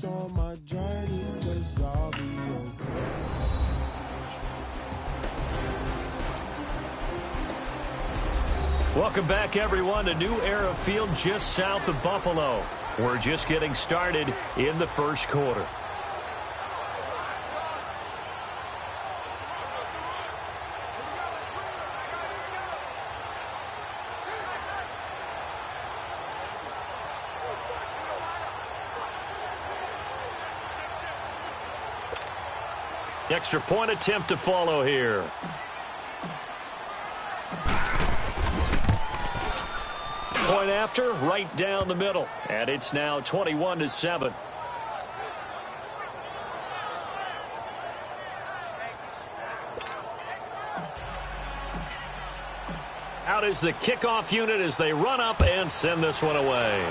on my journey, 'cause I'll be okay. Welcome back, everyone, to New Era Field just south of Buffalo. We're just getting started in the first quarter. Extra point attempt to follow here. Point after, right down the middle. And it's now 21-7. Out is the kickoff unit as they run up and send this one away.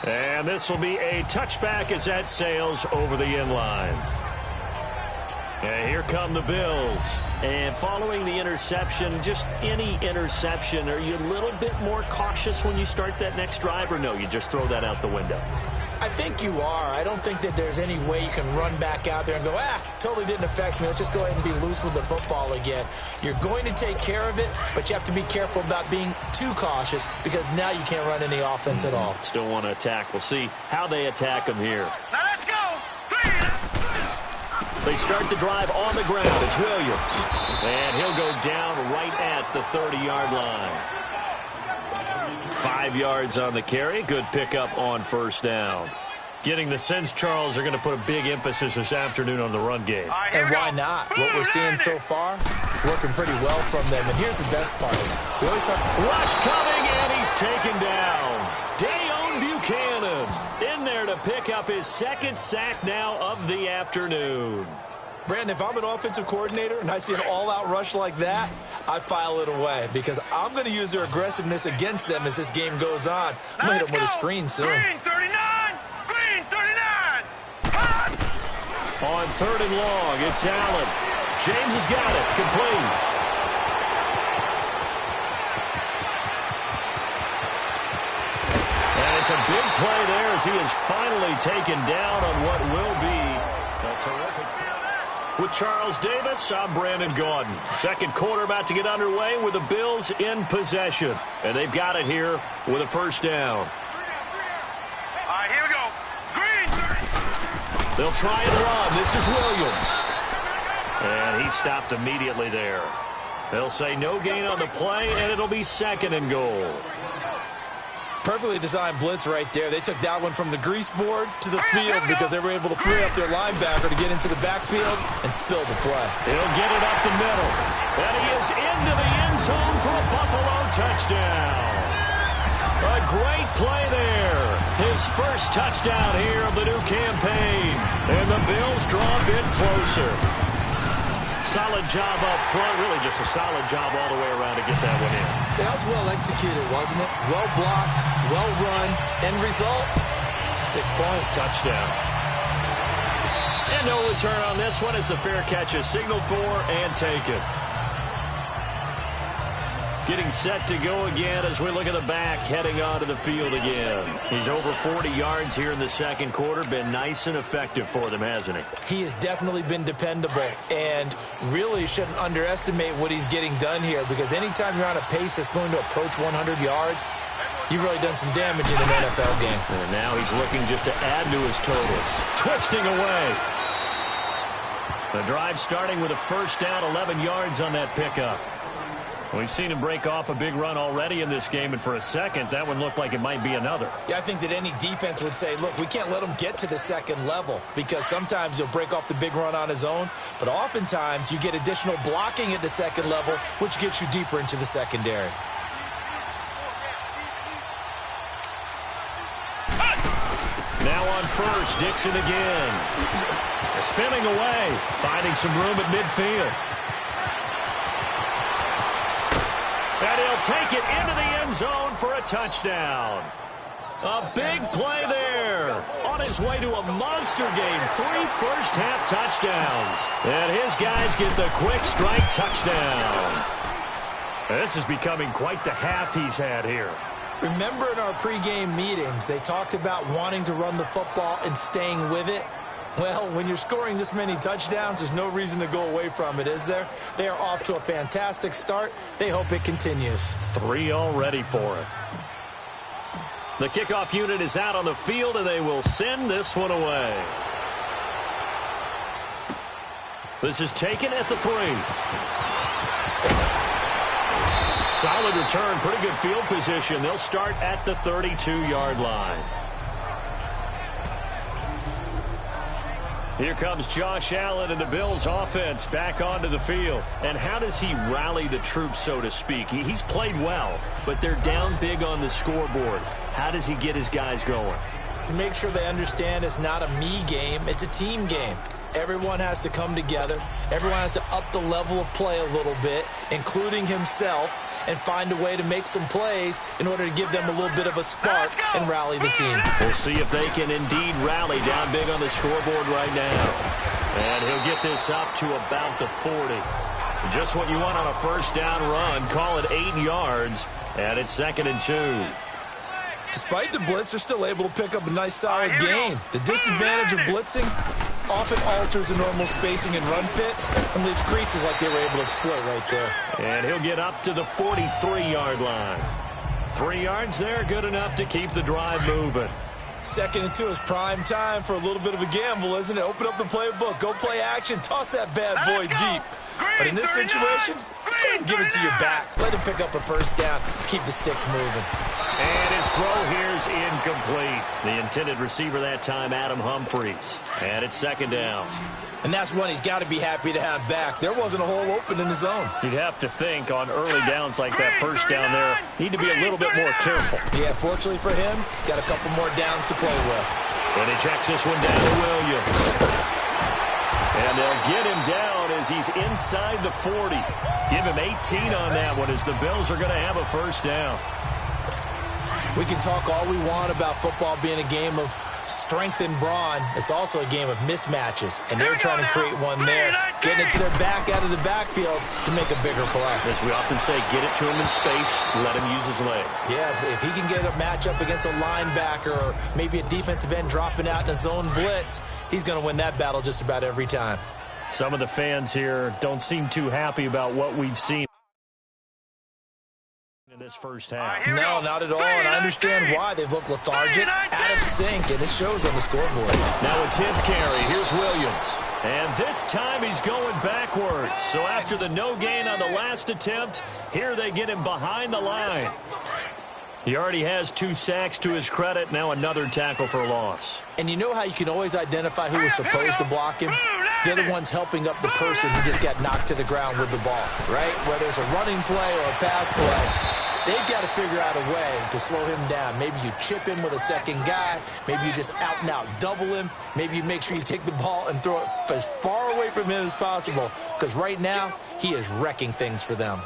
And this will be a touchback as that sails over the end line. And here come the Bills. And following the interception, just any interception, are you a little bit more cautious when you start that next drive, or no, you just throw that out the window? I think you are. I don't think that there's any way you can run back out there and go, totally didn't affect me. Let's just go ahead and be loose with the football again. You're going to take care of it, but you have to be careful about being too cautious because now you can't run any offense at all. Still want to attack. We'll see how they attack them here. Now let's go. They start the drive on the ground. It's Williams. And he'll go down right at the 30-yard line. 5 yards on the carry. Good pickup on first down. Getting the sense, Charles, are going to put a big emphasis this afternoon on the run game. And why not? What we're seeing so far, working pretty well from them. And here's the best part. We always talk. Rush coming, and he's taken down. Dayon Buchanan in there to pick up his second sack now of the afternoon. Brandon, if I'm an offensive coordinator and I see an all-out rush like that, I file it away because I'm going to use their aggressiveness against them as this game goes on. I'm going to hit them with a screen soon. Green 39! Green 39! Hot! On 3rd and long, it's Allen. James has got it. Complete. And it's a big play there as he is finally taken down on what will be a terrific. With Charles Davis, I'm Brandon Gaudin. Second quarter about to get underway with the Bills in possession. And they've got it here with a first down. All right, here we go. Green! They'll try and run. This is Williams. And he stopped immediately there. They'll say no gain on the play, and it'll be 2nd and goal. Perfectly designed blitz right there. They took that one from the grease board to the field because they were able to free up their linebacker to get into the backfield and spill the play. He'll get it up the middle. And he is into the end zone for a Buffalo touchdown. A great play there. His first touchdown here of the new campaign. And the Bills draw a bit closer. Solid job up front. Really just a solid job all the way around to get that one in. That was well executed, wasn't it? Well blocked, well run. End result, 6 points. Touchdown. And no return on this one as the fair catch is signaled for and taken. Getting set to go again as we look at the back, heading onto the field again. He's over 40 yards here in the second quarter. Been nice and effective for them, hasn't he? He has definitely been dependable and really shouldn't underestimate what he's getting done here because anytime you're on a pace that's going to approach 100 yards, you've really done some damage in an NFL game. And now he's looking just to add to his totals. Twisting away. The drive starting with a first down, 11 yards on that pickup. We've seen him break off a big run already in this game, and for a second, that one looked like it might be another. Yeah, I think that any defense would say, look, we can't let him get to the second level because sometimes he'll break off the big run on his own, but oftentimes you get additional blocking at the second level, which gets you deeper into the secondary. Now on first, Dixon again. Spinning away, finding some room at midfield. And he'll take it into the end zone for a touchdown. A big play there. On his way to a monster game. 3 first-half touchdowns. And his guys get the quick strike touchdown. This is becoming quite the half he's had here. Remember in our pregame meetings, they talked about wanting to run the football and staying with it? Well, when you're scoring this many touchdowns, there's no reason to go away from it, is there? They are off to a fantastic start. They hope it continues. 3 already for it. The kickoff unit is out on the field, and they will send this one away. This is taken at the 3. Solid return, pretty good field position. They'll start at the 32-yard line. Here comes Josh Allen and the Bills offense back onto the field. And how does he rally the troops, so to speak? He's played well, but they're down big on the scoreboard. How does he get his guys going? To make sure they understand it's not a me game, it's a team game. Everyone has to come together. Everyone has to up the level of play a little bit, including himself, and find a way to make some plays in order to give them a little bit of a spark and rally the team. We'll see if they can indeed rally down big on the scoreboard right now. And he'll get this up to about the 40. Just what you want on a first down run. Call it 8 yards, and it's 2nd and 2. Despite the blitz, they're still able to pick up a nice solid gain. The disadvantage of blitzing often alters the normal spacing and run fits and leaves creases like they were able to exploit right there. And he'll get up to the 43-yard line. 3 yards there, good enough to keep the drive moving. 2nd and 2 is prime time for a little bit of a gamble, isn't it? Open up the playbook, go play action, toss that bad boy deep. But in this situation, go ahead and give it to your back. Let him pick up a first down, keep the sticks moving. And his throw here's incomplete. The intended receiver that time, Adam Humphries. And it's 2nd down. And that's one he's got to be happy to have back. There wasn't a hole open in the zone. You'd have to think on early downs like that first down there, need to be a little bit more careful. Yeah, fortunately for him, got a couple more downs to play with. And he checks this one down to Williams. And they'll get him down as he's inside the 40. Give him 18 on that one as the Bills are going to have a first down. We can talk all we want about football being a game of strength and brawn. It's also a game of mismatches, and they're trying to create one there, getting it to their back out of the backfield to make a bigger play. As we often say, get it to him in space, let him use his leg. Yeah, if he can get a matchup against a linebacker or maybe a defensive end dropping out in a zone blitz, he's going to win that battle just about every time. Some of the fans here don't seem too happy about what we've seen in this first half. No, not at all, and I understand why. They've looked lethargic, out of sync, and it shows on the scoreboard. Now a 10th carry. Here's Williams. And this time he's going backwards. So after the no gain on the last attempt, here they get him behind the line. He already has 2 sacks to his credit. Now another tackle for a loss. And you know how you can always identify who was supposed to block him? They're the ones helping up the person who just got knocked to the ground with the ball, right? Whether it's a running play or a pass play, they've got to figure out a way to slow him down. Maybe you chip him with a second guy. Maybe you just out and out double him. Maybe you make sure you take the ball and throw it as far away from him as possible, because right now he is wrecking things for them.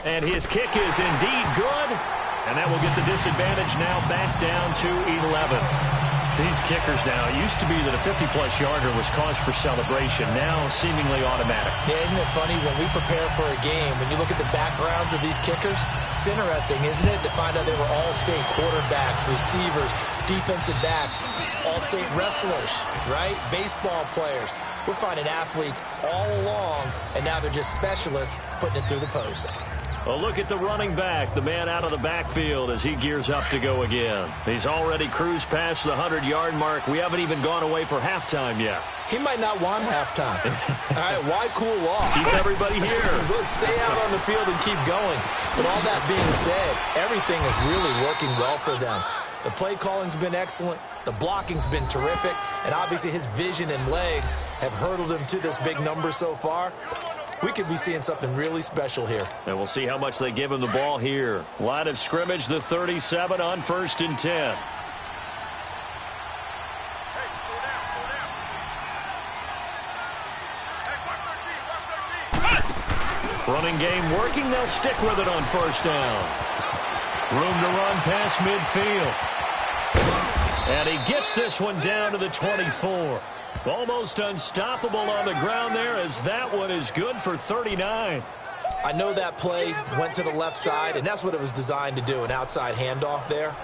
And his kick is indeed good. And that will get the disadvantage now back down to 11. These kickers now, it used to be that a 50-plus yarder was cause for celebration. Now seemingly automatic. Yeah, isn't it funny when we prepare for a game, when you look at the backgrounds of these kickers, it's interesting, isn't it, to find out they were all-state quarterbacks, receivers, defensive backs, all-state wrestlers, right? Baseball players. We're finding athletes all along, and now they're just specialists putting it through the posts. A look at the running back, the man out of the backfield as he gears up to go again. He's already cruised past the 100-yard mark. We haven't even gone away for halftime yet. He might not want halftime. All right, why cool off? Keep everybody here. Let's stay out on the field and keep going. But all that being said, everything is really working well for them. The play calling's been excellent. The blocking's been terrific. And obviously his vision and legs have hurdled him to this big number so far. We could be seeing something really special here. And we'll see how much they give him the ball here. Line of scrimmage, the 37 on 1st and 10. Running game working. They'll stick with it on 1st down. Room to run past midfield. And he gets this one down to the 24. Almost unstoppable on the ground there, as that one is good for 39. I know that play went to the left side, and that's what it was designed to do, an outside handoff there.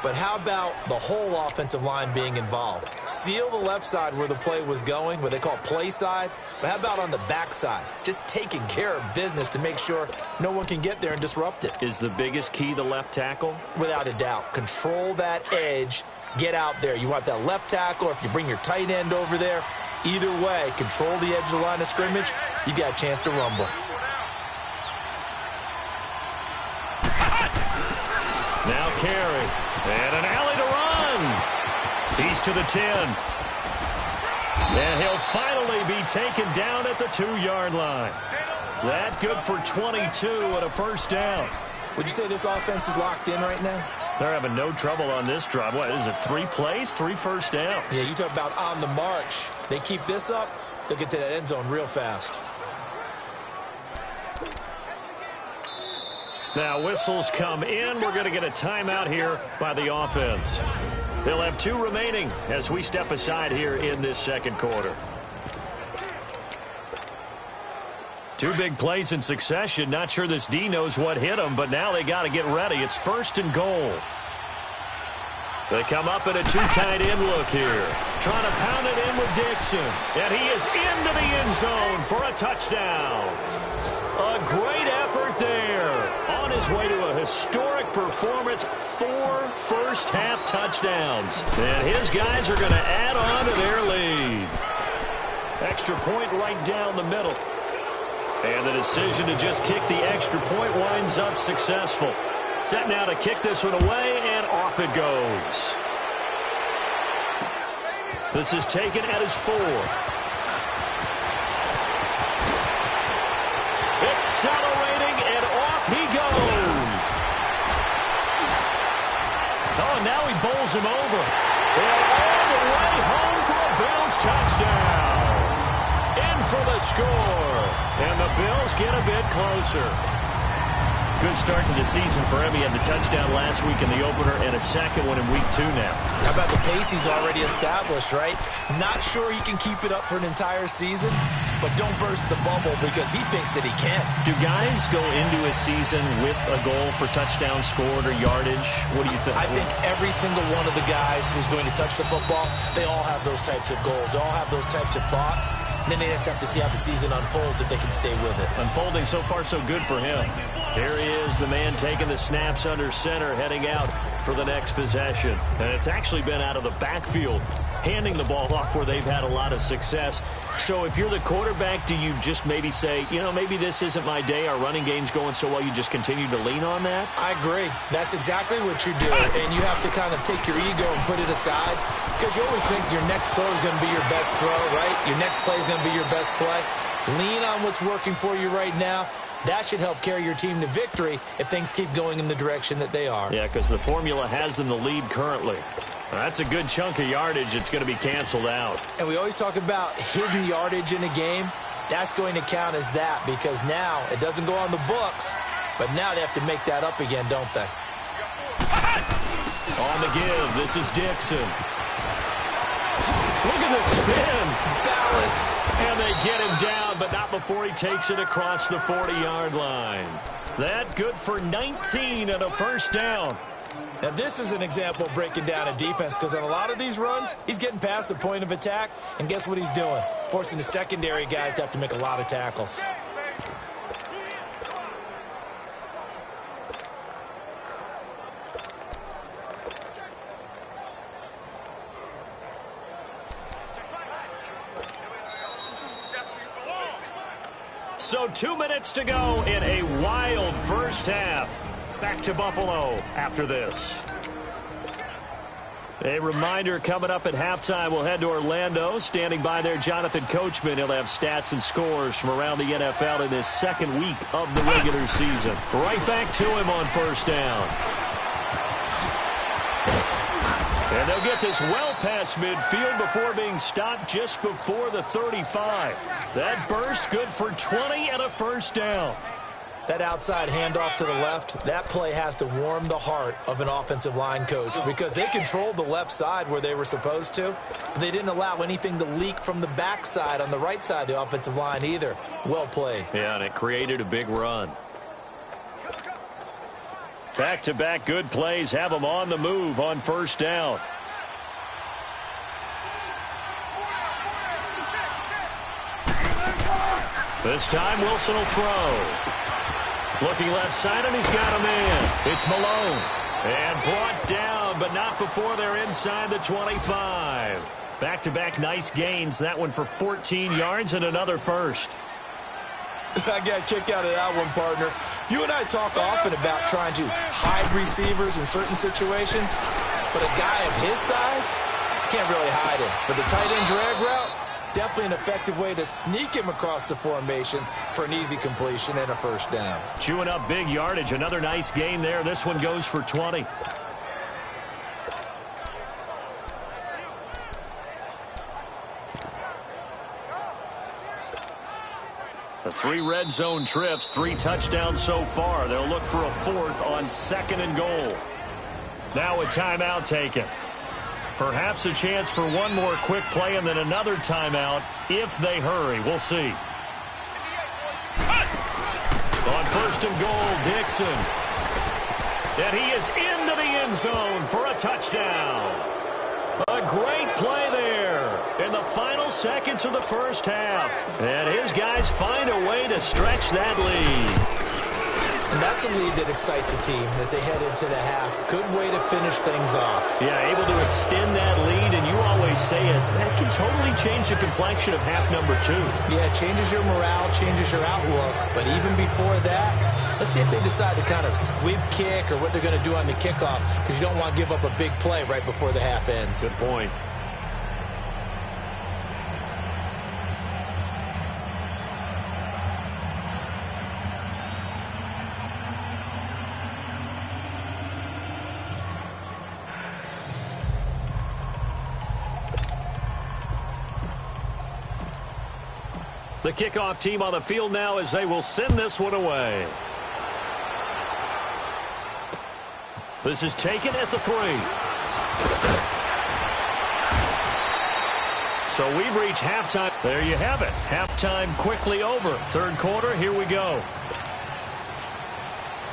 But how about the whole offensive line being involved? Seal the left side where the play was going, what they call play side. But how about on the back side? Just taking care of business to make sure no one can get there and disrupt it. Is the biggest key the left tackle? Without a doubt. Control that edge. Get out there. You want that left tackle, or if you bring your tight end over there, either way, control the edge of the line of scrimmage, you got a chance to rumble. Now carry. And an alley to run. He's to the 10. And he'll finally be taken down at the 2-yard line. That good for 22 and a first down. Would you say this offense is locked in right now? They're having no trouble on this drive. What is it, 3 plays, 3 first downs? Yeah, you talk about on the march. They keep this up, they'll get to that end zone real fast. Now whistles come in. We're going to get a timeout here by the offense. They'll have 2 remaining as we step aside here in this second quarter. 2 big plays in succession. Not sure this D knows what hit them, but now they got to get ready. It's 1st and goal. They come up in a 2 tight end look here. Trying to pound it in with Dixon. And he is into the end zone for a touchdown. A great effort there. On his way to a historic performance, 4 first-half touchdowns. And his guys are going to add on to their lead. Extra point right down the middle. And the decision to just kick the extra point winds up successful. Set now to kick this one away, and off it goes. This is taken at his 4. Accelerating, and off he goes. Oh, and now he bowls him over. And all the way home for a Bills touchdown. In for the score. And the Bills get a bit closer. Good start to the season for him. He had the touchdown last week in the opener and a second one in week 2 now. How about the pace he's already established, right? Not sure he can keep it up for an entire season, but don't burst the bubble because he thinks that he can. Do guys go into a season with a goal for touchdown scored or yardage? What do you think? I think every single one of the guys who's going to touch the football, they all have those types of goals. They all have those types of thoughts. And then they just have to see how the season unfolds if they can stay with it. Unfolding so far so good for him. Here he is, the man taking the snaps under center, heading out for the next possession. And it's actually been out of the backfield, handing the ball off where they've had a lot of success. So if you're the quarterback, do you just maybe say, you know, maybe this isn't my day, our running game's going so well, you just continue to lean on that? I agree. That's exactly what you do. And you have to kind of take your ego and put it aside because you always think your next throw is going to be your best throw, right? Your next play is going to be your best play. Lean on what's working for you right now. That should help carry your team to victory if things keep going in the direction that they are. Yeah, because the formula has them the lead currently. That's a good chunk of yardage. It's going to be canceled out. And we always talk about hidden yardage in a game. That's going to count as that because now it doesn't go on the books, but now they have to make that up again, don't they? On the give, this is Dixon. Look at the spin. Balance. And they get him down, but not before he takes it across the 40-yard line. That good for 19 and a first down. Now, this is an example of breaking down a defense because on a lot of these runs, he's getting past the point of attack, and guess what he's doing? Forcing the secondary guys to have to make a lot of tackles. So 2 minutes to go in a wild first half. Back to Buffalo after this. A reminder coming up at halftime, we'll head to Orlando. Standing by there, Jonathan Coachman. He'll have stats and scores from around the NFL in this second week of the regular season. Right back to him on first down. And they'll get this well past midfield before being stopped just before the 35. That burst good for 20 and a first down. That outside handoff to the left, that play has to warm the heart of an offensive line coach because they controlled the left side where they were supposed to, but they didn't allow anything to leak from the backside on the right side of the offensive line either. Well played. Yeah, and it created a big run. Back-to-back good plays have them on the move on first down. This time Wilson will throw. Looking left side, and he's got a man. It's Malone. And brought down, but not before they're inside the 25. Back-to-back nice gains. That one for 14 yards and another first. I got a kick out of that one, partner. You and I talk often about trying to hide receivers in certain situations, but a guy of his size can't really hide him. But the tight end drag route, definitely an effective way to sneak him across the formation for an easy completion and a first down. Chewing up big yardage. Another nice gain there. This one goes for 20. The 3 red zone trips, 3 touchdowns so far. They'll look for a 4th on 2nd and goal. Now a timeout taken. Perhaps a chance for one more quick play and then another timeout if they hurry. We'll see. On 1st and goal, Dixon. And he is into the end zone for a touchdown. A great play there in the final seconds of the first half. And his guys find a way to stretch that lead. And that's a lead that excites a team as they head into the half. Good way to finish things off. Yeah, able to extend that lead, and you always say it, that can totally change the complexion of half number 2. Yeah, it changes your morale, changes your outlook. But even before that, let's see if they decide to kind of squib kick or what they're going to do on the kickoff, because you don't want to give up a big play right before the half ends. Good point. The kickoff team on the field now as they will send this one away. This is taken at the 3. So we've reached halftime. There you have it. Halftime quickly over. 3rd quarter, here we go.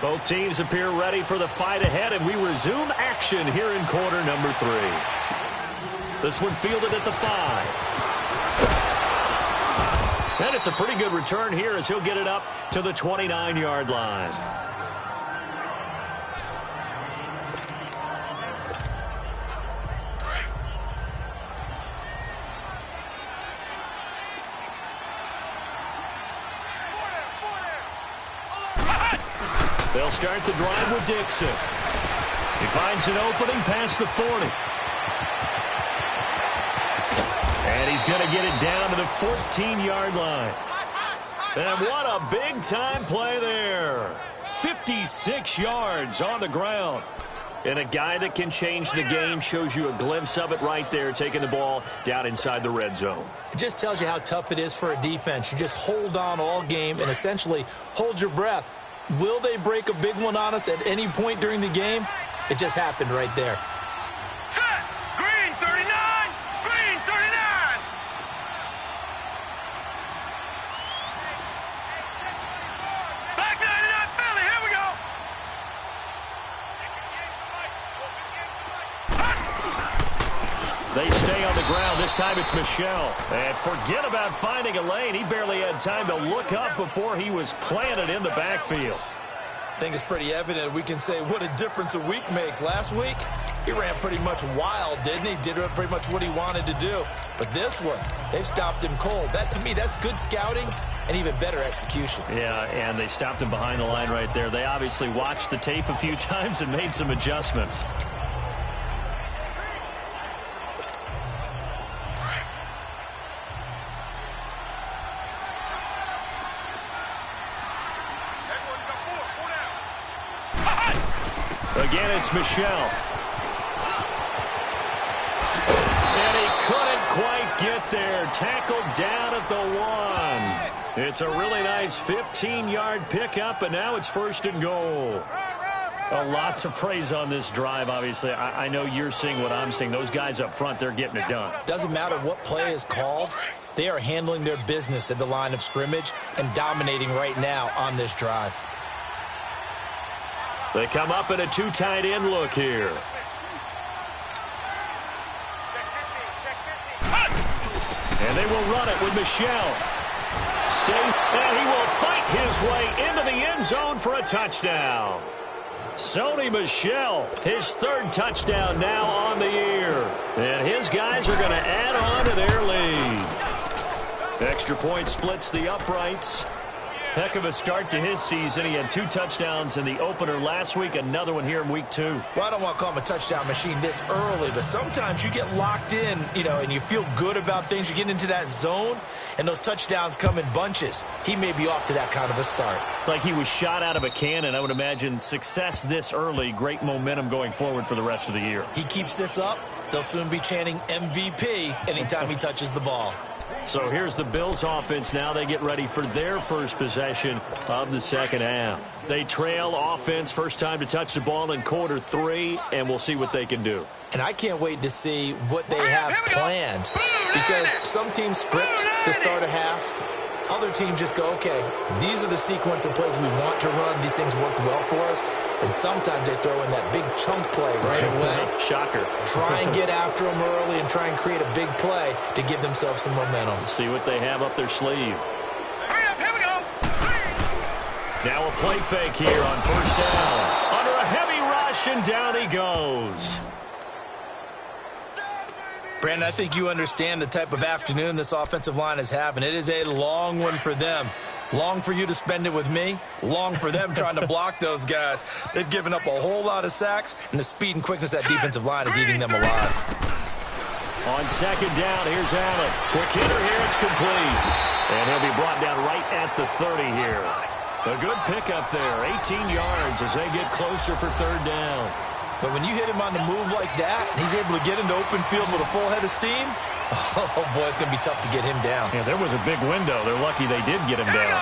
Both teams appear ready for the fight ahead, and we resume action here in quarter number 3. This one fielded at the 5. And it's a pretty good return here as he'll get it up to the 29-yard line. They'll start the drive with Dixon. He finds an opening past the 40. And he's going to get it down to the 14-yard line. And what a big-time play there. 56 yards on the ground. And a guy that can change the game shows you a glimpse of it right there, taking the ball down inside the red zone. It just tells you how tough it is for a defense. You just hold on all game and essentially hold your breath. Will they break a big one on us at any point during the game? It just happened right there. Set! Green 39! Green 39! Back 99 Philly, here we go! They stay on the ground. This time it's Michel. And forget about finding a lane. He barely had time to look up before he was planted in the backfield. I think it's pretty evident we can say what a difference a week makes. Last week, he ran pretty much wild, didn't he? Did pretty much what he wanted to do. But this one, they've stopped him cold. That, to me, that's good scouting and even better execution. Yeah, and they stopped him behind the line right there. They obviously watched the tape a few times and made some adjustments. Again, it's Michel. And he couldn't quite get there. Tackled down at the 1. It's a really nice 15-yard pickup, and now it's 1st and goal. A lot to praise on this drive, obviously. I know you're seeing what I'm seeing. Those guys up front, they're getting it done. Doesn't matter what play is called. They are handling their business at the line of scrimmage and dominating right now on this drive. They come up in a 2 tight end look here. And they will run it with Michel. And he will fight his way into the end zone for a touchdown. Sony Michel, his 3rd touchdown now on the year. And his guys are going to add on to their lead. Extra point splits the uprights. Heck of a start to his season. He had 2 touchdowns in the opener last week, another one here in week 2. Well, I don't want to call him a touchdown machine this early, but sometimes you get locked in, and you feel good about things. You get into that zone, and those touchdowns come in bunches. He may be off to that kind of a start. It's like he was shot out of a cannon. I would imagine success this early, great momentum going forward for the rest of the year. He keeps this up, they'll soon be chanting MVP anytime he touches the ball. So here's the Bills offense now. They get ready for their first possession of the second half. They trail offense, first time to touch the ball in quarter 3, and we'll see what they can do. And I can't wait to see what they have planned, because some teams script to start a half. Other teams just go, okay, these are the sequence of plays we want to run. These things worked well for us. And sometimes they throw in that big chunk play right away. Shocker. Try and get after them early and try and create a big play to give themselves some momentum. See what they have up their sleeve. Here we go. Now a play fake here on 1st down. Under a heavy rush, and down he goes. Brandon, I think you understand the type of afternoon this offensive line is having. It is a long one for them. Long for you to spend it with me. Long for them trying to block those guys. They've given up a whole lot of sacks, and the speed and quickness of that defensive line is eating them alive. On 2nd down, here's Allen. Quick hitter here, it's complete. And he'll be brought down right at the 30 here. A good pickup there, 18 yards as they get closer for 3rd down. But when you hit him on the move like that, and he's able to get into open field with a full head of steam, oh, boy, it's going to be tough to get him down. Yeah, there was a big window. They're lucky they did get him down.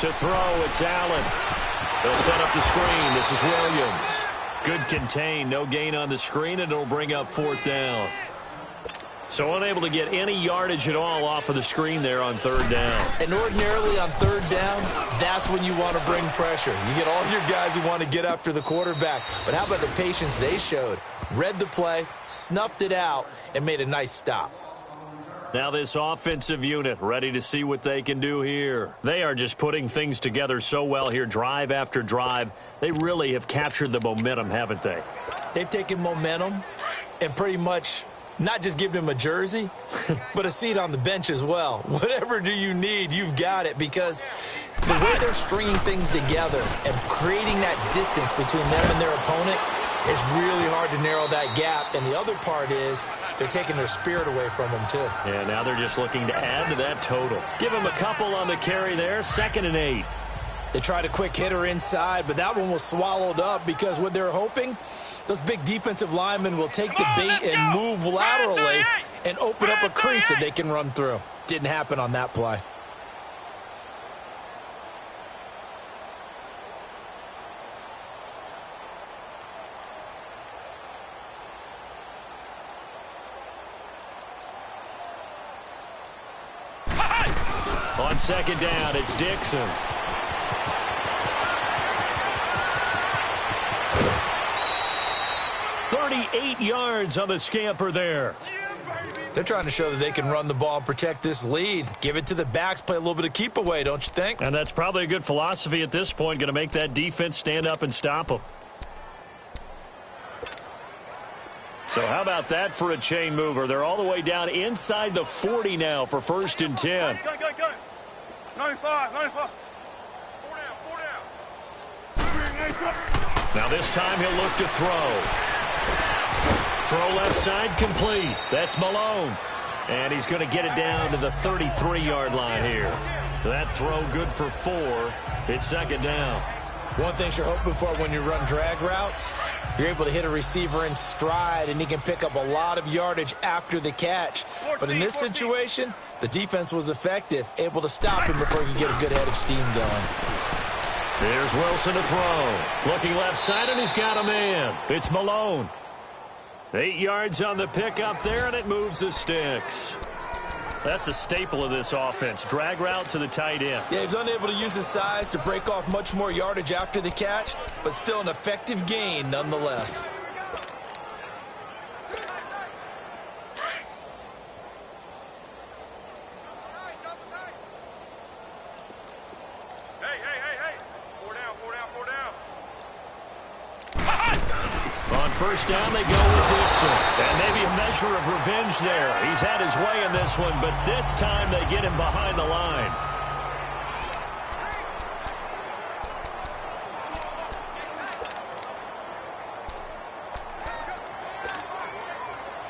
To throw, it's Allen. They'll set up the screen. This is Williams. Good contain. No gain on the screen, and it'll bring up 4th down. So unable to get any yardage at all off of the screen there on 3rd down. And ordinarily on 3rd down, that's when you want to bring pressure. You get all your guys who want to get after the quarterback. But how about the patience they showed? Read the play, snuffed it out, and made a nice stop. Now this offensive unit ready to see what they can do here. They are just putting things together so well here, drive after drive. They really have captured the momentum, haven't they? They've taken momentum and pretty much not just give him a jersey, but a seat on the bench as well. Whatever do you need, you've got it, because the way they're stringing things together and creating that distance between them and their opponent, it's really hard to narrow that gap. And the other part is they're taking their spirit away from them, too. Yeah, now they're just looking to add to that total. Give them a couple on the carry there, 2nd and 8. They tried a quick hitter inside, but that one was swallowed up because what they're hoping, those big defensive linemen will take the bait and move laterally and open up a crease that they can run through. Didn't happen on that play. On 2nd down, it's Dixon. .38 yards on the scamper there. They're trying to show that they can run the ball and protect this lead. Give it to the backs, play a little bit of keep away, don't you think? And that's probably a good philosophy at this point, going to make that defense stand up and stop them. So how about that for a chain mover? They're all the way down inside the 40 now for 1st and 10. Go. 95. 4 down. Now this time he'll look to throw. Throw left side complete. That's Malone. And he's going to get it down to the 33-yard line here. That throw good for 4. It's 2nd down. One thing you're hoping for when you run drag routes, You're able to hit a receiver in stride, and he can pick up a lot of yardage after the catch. But in this situation, the defense was effective, able to stop him before he could get a good head of steam going. Here's Wilson to throw. Looking left side, and he's got a man. It's Malone. 8 yards on the pickup there, and it moves the sticks. That's a staple of this offense. Drag route to the tight end. Yeah, he was unable to use his size to break off much more yardage after the catch, but still an effective gain nonetheless. On first down, they go with Dixon. And maybe a measure of revenge there. He's had his way in this one, but this time they get him behind the line.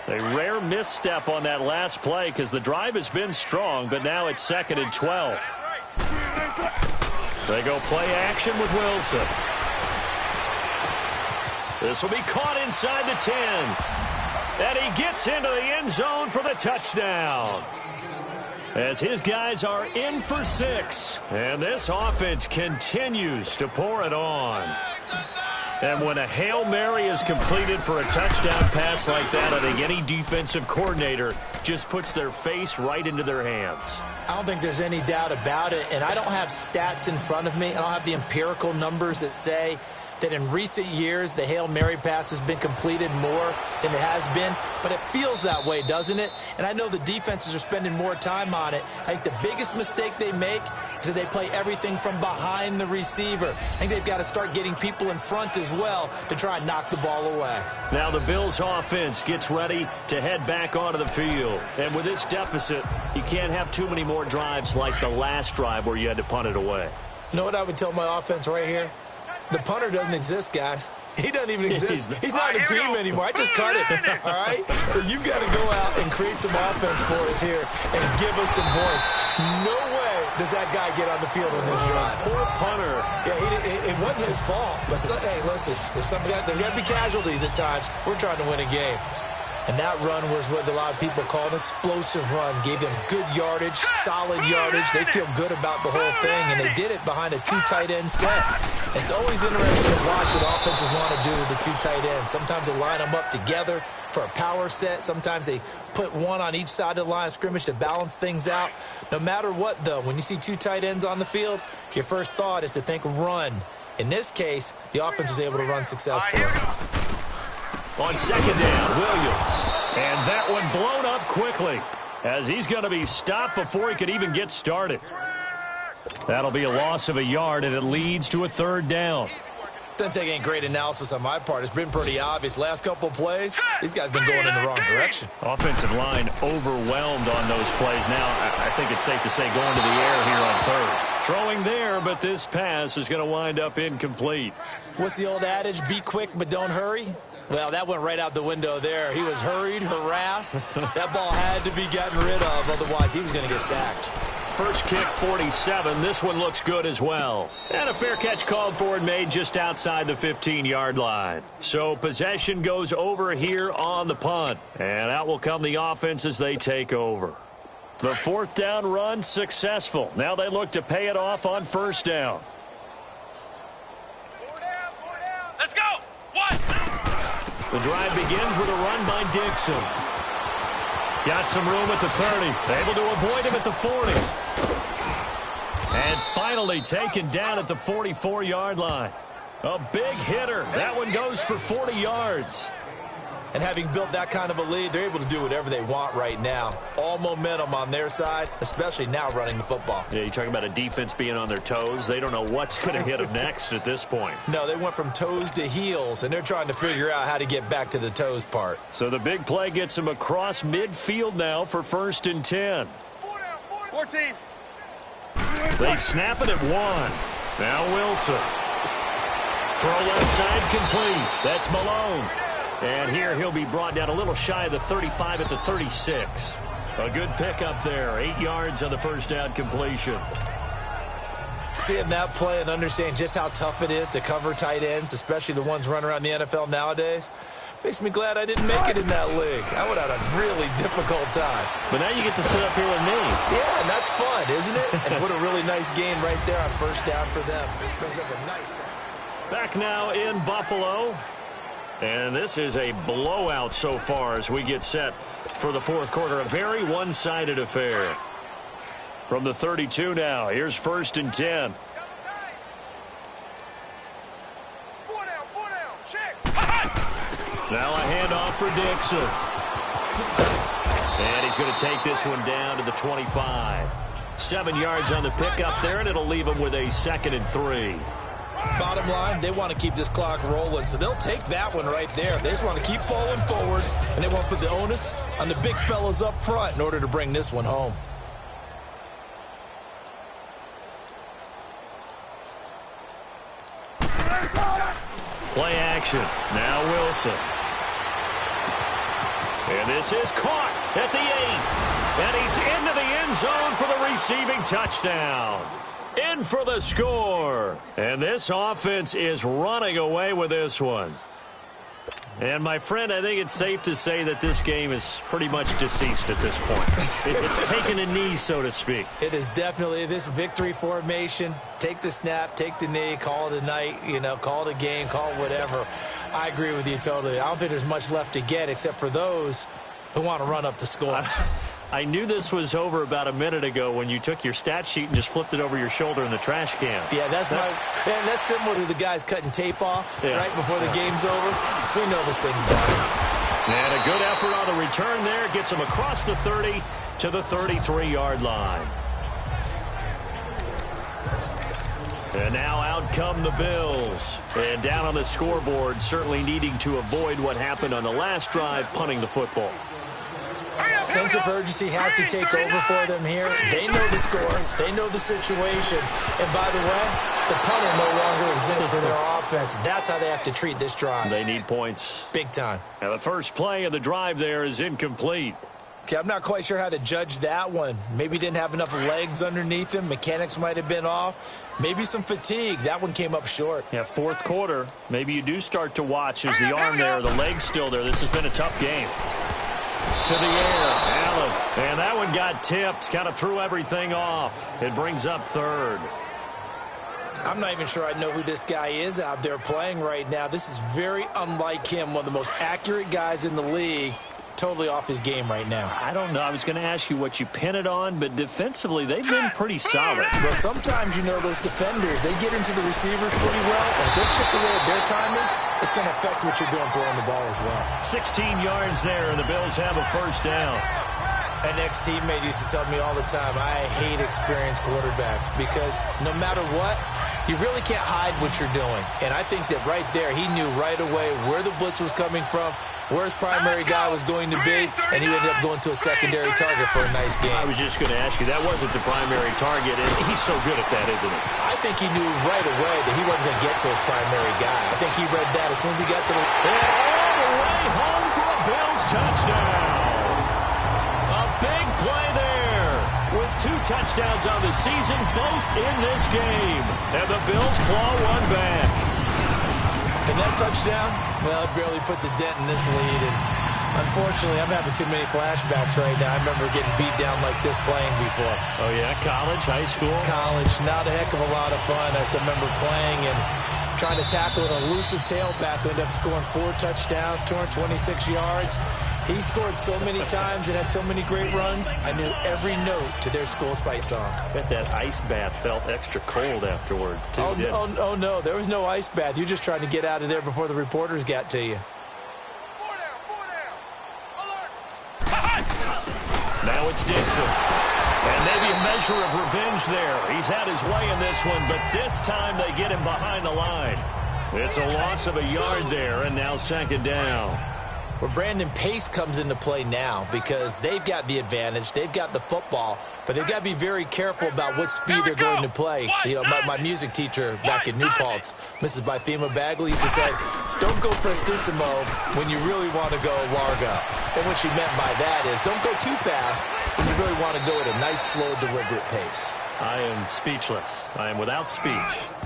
A rare misstep on that last play because the drive has been strong, but now it's 2nd and 12. They go play action with Wilson. This will be caught inside the 10. And he gets into the end zone for the touchdown. As his guys are in for 6. And this offense continues to pour it on. And when a Hail Mary is completed for a touchdown pass like that, I think any defensive coordinator just puts their face right into their hands. I don't think there's any doubt about it. And I don't have stats in front of me. I don't have the empirical numbers that say that in recent years the Hail Mary pass has been completed more than it has been, but it feels that way, doesn't it? And I know the defenses are spending more time on it. I think the biggest mistake they make is that they play everything from behind the receiver. I think they've got to start getting people in front as well to try and knock the ball away. Now the Bills offense gets ready to head back onto the field. And with this deficit, you can't have too many more drives like the last drive where you had to punt it away. You know what I would tell my offense right here? The punter doesn't exist, guys. He doesn't even exist. He's not a team anymore. I just cut him, all right? So you've got to go out and create some offense for us here and give us some points. No way does that guy get on the field on this drive. Poor punter. Yeah, it wasn't his fault. But, hey, listen, there's got to be casualties at times. We're trying to win a game. And that run was what a lot of people call an explosive run. Gave them good yardage, solid yardage. They feel good about the whole thing, and they did it behind a 2 tight end set. It's always interesting to watch what offenses want to do with the 2 tight ends. Sometimes they line them up together for a power set. Sometimes they put one on each side of the line of scrimmage to balance things out. No matter what, though, when you see 2 tight ends on the field, your first thought is to think run. In this case, the offense was able to run successfully. On second down, Williams. And that one blown up quickly as he's going to be stopped before he could even get started. That'll be a loss of a yard, and it leads to a 3rd down. Doesn't take any great analysis on my part. It's been pretty obvious. Last couple of plays, these guys been going in the wrong direction. Offensive line overwhelmed on those plays. Now, I think it's safe to say going to the air here on 3rd. Throwing there, but this pass is going to wind up incomplete. What's the old adage? Be quick, but don't hurry. Well, that went right out the window there. He was hurried, harassed. That ball had to be gotten rid of, otherwise he was going to get sacked. First kick, 47. This one looks good as well. And a fair catch called for and made just outside the 15-yard line. So possession goes over here on the punt. And out will come the offense as they take over. The 4th down run successful. Now they look to pay it off on 1st down. Let's go. What? The drive begins with a run by Dixon. Got some room at the 30. Able to avoid him at the 40. And finally taken down at the 44-yard line. A big hitter. That one goes for 40 yards. And having built that kind of a lead, they're able to do whatever they want right now. All momentum on their side, especially now running the football. Yeah, you're talking about a defense being on their toes. They don't know what's going to hit them next at this point. No, they went from toes to heels, and they're trying to figure out how to get back to the toes part. So the big play gets them across midfield now for 1st and 10. 14. They snap it at 1. Now Wilson. Throw left side complete. That's Malone. And here he'll be brought down a little shy of the 35 at the 36. A good pickup there. 8 yards on the 1st down completion. Seeing that play and understanding just how tough it is to cover tight ends, especially the ones running around the NFL nowadays, makes me glad I didn't make it in that league. I would have had a really difficult time. But now you get to sit up here with me. Yeah, and that's fun, isn't it? And what a really nice game right there on first down for them. Brings up a nice... Back now in Buffalo. And this is a blowout so far as we get set for the fourth quarter. A very one-sided affair. From the 32 now, here's 1st and 10. Now a handoff for Dixon. And he's going to take this one down to the 25. 7 yards on the pickup there, and it'll leave him with a 2nd and 3. Bottom line, they want to keep this clock rolling, so they'll take that one right there. They just want to keep falling forward, and they want to put the onus on the big fellas up front in order to bring this one home. Play action. Now Wilson. And this is caught at the 8. And he's into the end zone for the receiving touchdown. In for the score. And this offense is running away with this one. And, my friend, I think it's safe to say that this game is pretty much deceased at this point. It's taken a knee, so to speak. It is definitely this victory formation. Take the snap, take the knee, call it a night, call it a game, call it whatever. I agree with you totally. I don't think there's much left to get except for those who want to run up the score. I knew this was over about a minute ago when you took your stat sheet and just flipped it over your shoulder in the trash can. Yeah, that's similar to the guys cutting tape off right before the game's over. We know this thing's done. And a good effort on the return there. Gets him across the 30 to the 33-yard line. And now out come the Bills. And down on the scoreboard, certainly needing to avoid what happened on the last drive, punting the football. Sense of urgency has to take over for them here. They know the score. They know the situation. And by the way, the punter no longer exists for their offense. That's how they have to treat this drive. They need points. Big time. And the first play of the drive there is incomplete. Okay, I'm not quite sure how to judge that one. Maybe didn't have enough legs underneath him. Mechanics might have been off. Maybe some fatigue. That one came up short. Yeah, fourth quarter. Maybe you do start to watch as the arm there, the leg's still there. This has been a tough game. To the air, Allen. And that one got tipped. Kind of threw everything off. It brings up 3rd. I'm not even sure I know who this guy is out there playing right now. This is very unlike him, one of the most accurate guys in the league. Totally off his game right now. I don't know. I was going to ask you what you pin it on, but defensively, they've been pretty solid. Well, sometimes, those defenders, they get into the receivers pretty well, and if they chip away at their timing, it's going to affect what you're doing throwing the ball as well. 16 yards there, and the Bills have a first down. An ex-teammate used to tell me all the time, I hate experienced quarterbacks because no matter what, you really can't hide what you're doing. And I think that right there, he knew right away where the blitz was coming from, where his primary guy was going to be, and he ended up going to a secondary target for a nice game. I was just going to ask you, that wasn't the primary target, and he's so good at that, isn't he? I think he knew right away that he wasn't going to get to his primary guy. I think he read that as soon as he got to the... And all the way home for a Bills touchdown. A big play there with 2 touchdowns on the season, both in this game. And the Bills claw one back. And that touchdown, well, it barely puts a dent in this lead. And unfortunately, I'm having too many flashbacks right now. I remember getting beat down like this playing before. Oh, yeah? College, high school? College. Not a heck of a lot of fun. I still remember playing and trying to tackle an elusive tailback who ended up scoring 4 touchdowns, 226 yards. He scored so many times and had so many great runs, I knew every note to their school's fight song. I bet that ice bath felt extra cold afterwards, too. Oh, no. There was no ice bath. You're just trying to get out of there before the reporters got to you. Now it's Dixon. And maybe a measure of revenge there. He's had his way in this one, but this time they get him behind the line. It's a loss of a yard there, and now 2nd down. Where Brandon Pace comes into play now because they've got the advantage. They've got the football, but they've got to be very careful about what speed they're going to play. My music teacher back in New Paltz, Mrs. Bythema Bagley, used to say, don't go prestissimo when you really want to go largo. And what she meant by that is don't go too fast when you really want to go at a nice, slow, deliberate pace. I am speechless. I am without speech.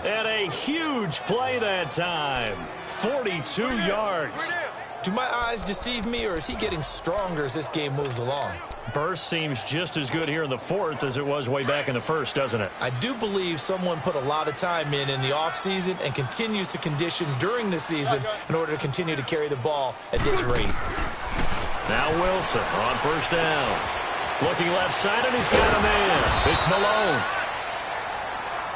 And a huge play that time. 42 yards. Do my eyes deceive me, or is he getting stronger as this game moves along? Burst seems just as good here in the fourth as it was way back in the first, doesn't it? I do believe someone put a lot of time in the offseason and continues to condition during the season in order to continue to carry the ball at this rate. Now Wilson on first down. Looking left side, and he's got a man. It's Malone.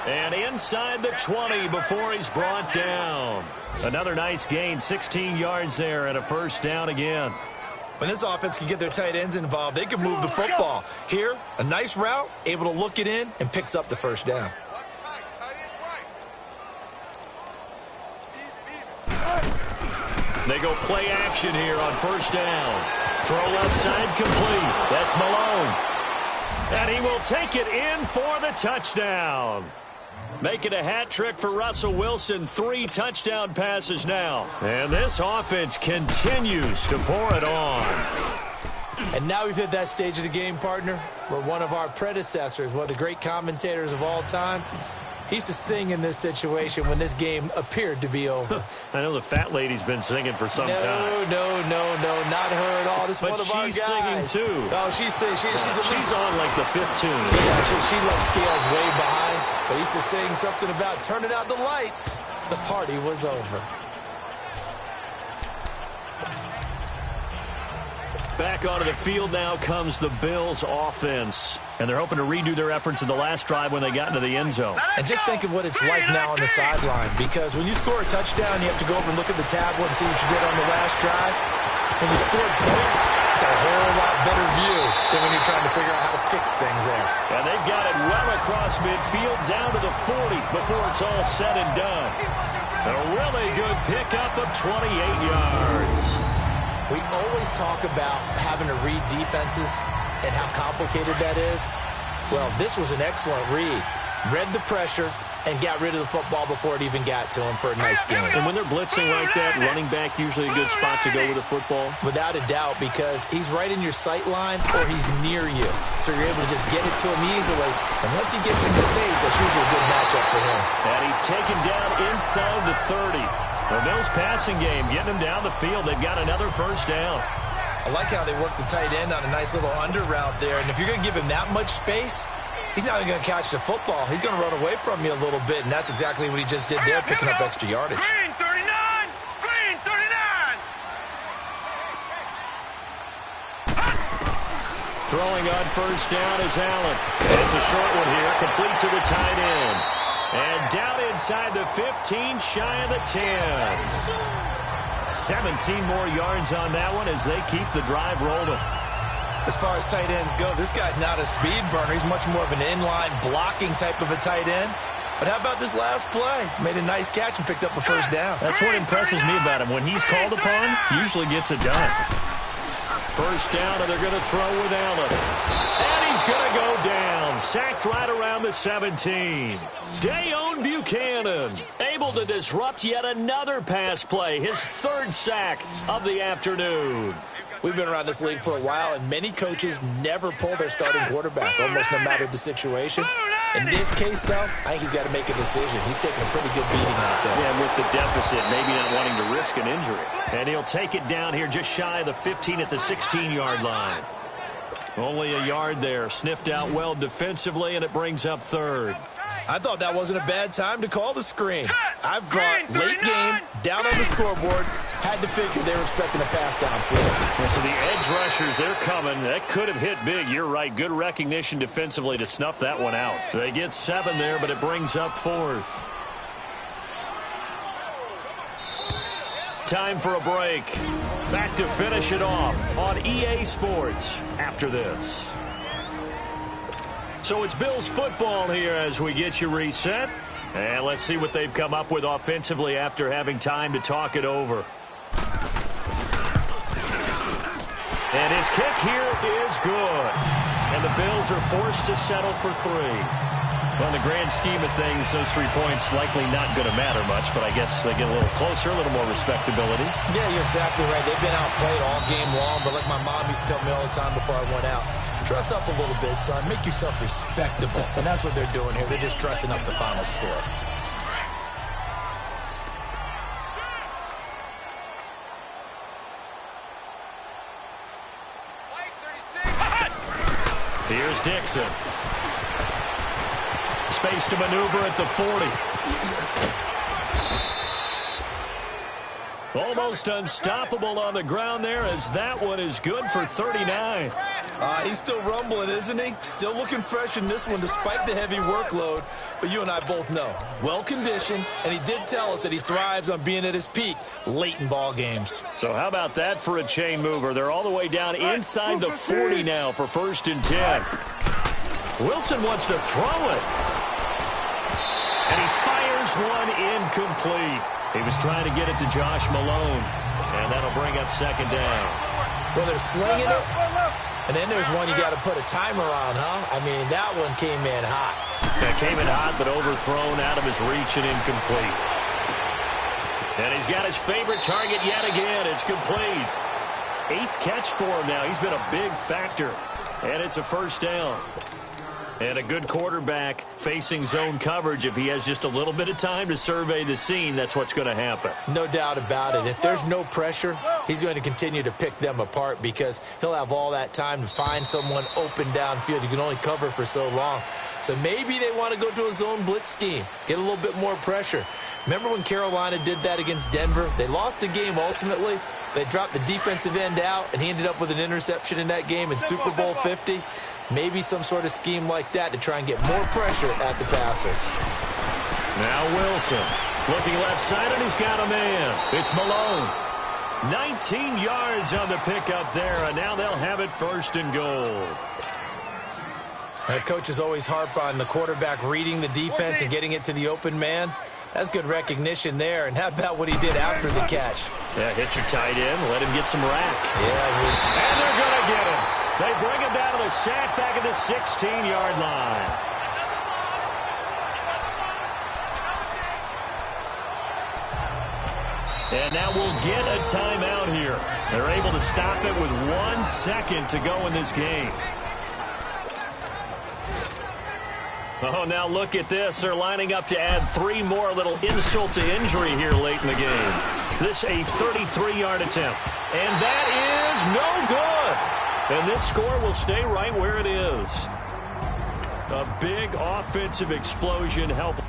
And inside the 20 before he's brought down. Another nice gain, 16 yards there, and a first down again. When this offense can get their tight ends involved, they can move the football. Here, a nice route, able to look it in, and picks up the first down. They go play action here on first down. Throw left side complete. That's Malone. And he will take it in for the touchdown. Make it a hat trick for Russell Wilson. 3 touchdown passes now. And this offense continues to pour it on. And now we've hit that stage of the game, partner, where one of our predecessors, one of the great commentators of all time, he used to sing in this situation when this game appeared to be over. I know the fat lady's been singing for some time. No, not her at all. This is one of our guys. But she's singing too. Oh, she's singing. She's on like the 5th tune. Yeah, she left scales way behind. But he used to sing something about turning out the lights. The party was over. Back onto the field now comes the Bills offense. And they're hoping to redo their efforts in the last drive when they got into the end zone. And just think of what it's like now on the sideline. Because when you score a touchdown, you have to go over and look at the tablet and see what you did on the last drive. When you scored points, it's a whole lot better view than when you're trying to figure out how to fix things there. And they've got it well across midfield down to the 40 before it's all said and done. A really good pickup of 28 yards. We always talk about having to read defenses and how complicated that is. Well, this was an excellent read. Read the pressure and got rid of the football before it even got to him for a nice game. And when they're blitzing like that, running back usually a good spot to go with the football? Without a doubt, because he's right in your sight line or he's near you. So you're able to just get it to him easily. And once he gets in space, that's usually a good matchup for him. And he's taken down inside the 30. The Bills passing game, getting him down the field. They've got another first down. I like how they work the tight end on a nice little under route there. And if you're going to give him that much space, he's not even going to catch the football. He's going to run away from you a little bit, and that's exactly what he just did there, picking up extra yardage. Green 39! Green 39! Throwing on first down is Allen. It's a short one here, complete to the tight end. And down inside the 15, shy of the 10. 17 more yards on that one as they keep the drive rolling. As far as tight ends go, this guy's not a speed burner. He's much more of an inline blocking type of a tight end. But how about this last play? Made a nice catch and picked up a first down. That's what impresses me about him. When he's called upon, he usually gets it done. First down, and they're going to throw with Allen. And he's going to go down. Sacked right around the 17. Dayon Buchanan able to disrupt yet another pass play. His 3rd sack of the afternoon. We've been around this league for a while, and many coaches never pull their starting quarterback, almost no matter the situation. In this case, though, I think he's got to make a decision. He's taking a pretty good beating out there. Yeah, with the deficit, maybe not wanting to risk an injury. And he'll take it down here just shy of the 15 at the 16-yard line. Only a yard there. Sniffed out well defensively, and it brings up 3rd. I thought that wasn't a bad time to call the screen. I thought late game, down on the scoreboard, had to figure they were expecting a pass downfield. Yeah, so the edge rushers, they're coming. That could have hit big. You're right. Good recognition defensively to snuff that one out. They get 7 there, but it brings up 4th. Time for a break. Back to finish it off on EA Sports after this. So it's Bills football here as we get you reset. And let's see what they've come up with offensively after having time to talk it over. And his kick here is good. And the Bills are forced to settle for 3. Well, in the grand scheme of things, those 3 points likely not going to matter much, but I guess they get a little closer, a little more respectability. Yeah, you're exactly right. They've been outplayed all game long, but like my mom used to tell me all the time before I went out, Dress up a little bit, son. Make yourself respectable. And that's what they're doing here. They're just dressing up the final score. Here's Dixon. Space to maneuver at the 40. Almost unstoppable on the ground there, as that one is good for 39. He's still rumbling, isn't he? Still looking fresh in this one despite the heavy workload. But you and I both know, well-conditioned, and he did tell us that he thrives on being at his peak late in ball games. So how about that for a chain mover? They're all the way down inside the 40 now for 1st and 10. Wilson wants to throw it. And he fires one incomplete. He was trying to get it to Josh Malone. And that'll bring up 2nd down. Well, they're slinging it. And then there's one you got to put a timer on, huh? I mean, that one came in hot. That came in hot, but overthrown out of his reach and incomplete. And he's got his favorite target yet again. It's complete. 8th catch for him now. He's been a big factor. And it's a 1st down. And a good quarterback facing zone coverage. If he has just a little bit of time to survey the scene, that's what's going to happen. No doubt about it. If there's no pressure, he's going to continue to pick them apart because he'll have all that time to find someone open downfield. You can only cover for so long. So maybe they want to go to a zone blitz scheme, get a little bit more pressure. Remember when Carolina did that against Denver? They lost the game ultimately. They dropped the defensive end out, and he ended up with an interception in that game in Super Bowl 50. Maybe some sort of scheme like that to try and get more pressure at the passer. Now Wilson looking left side, and he's got a man. It's Malone. 19 yards on the pickup there, and now they'll have it 1st and goal. Coaches always harp on the quarterback reading the defense and getting it to the open man. That's good recognition there. And how about what he did after the catch? Yeah, hit your tight end, let him get some rack. Yeah, and they're going to get him. They bring him down to the sack back at the 16-yard line. And now we'll get a timeout here. They're able to stop it with 1 second to go in this game. Oh, now look at this. They're lining up to add 3 more, little insult to injury here late in the game. This a 33-yard attempt. And that is no good. And this score will stay right where it is. A big offensive explosion helped.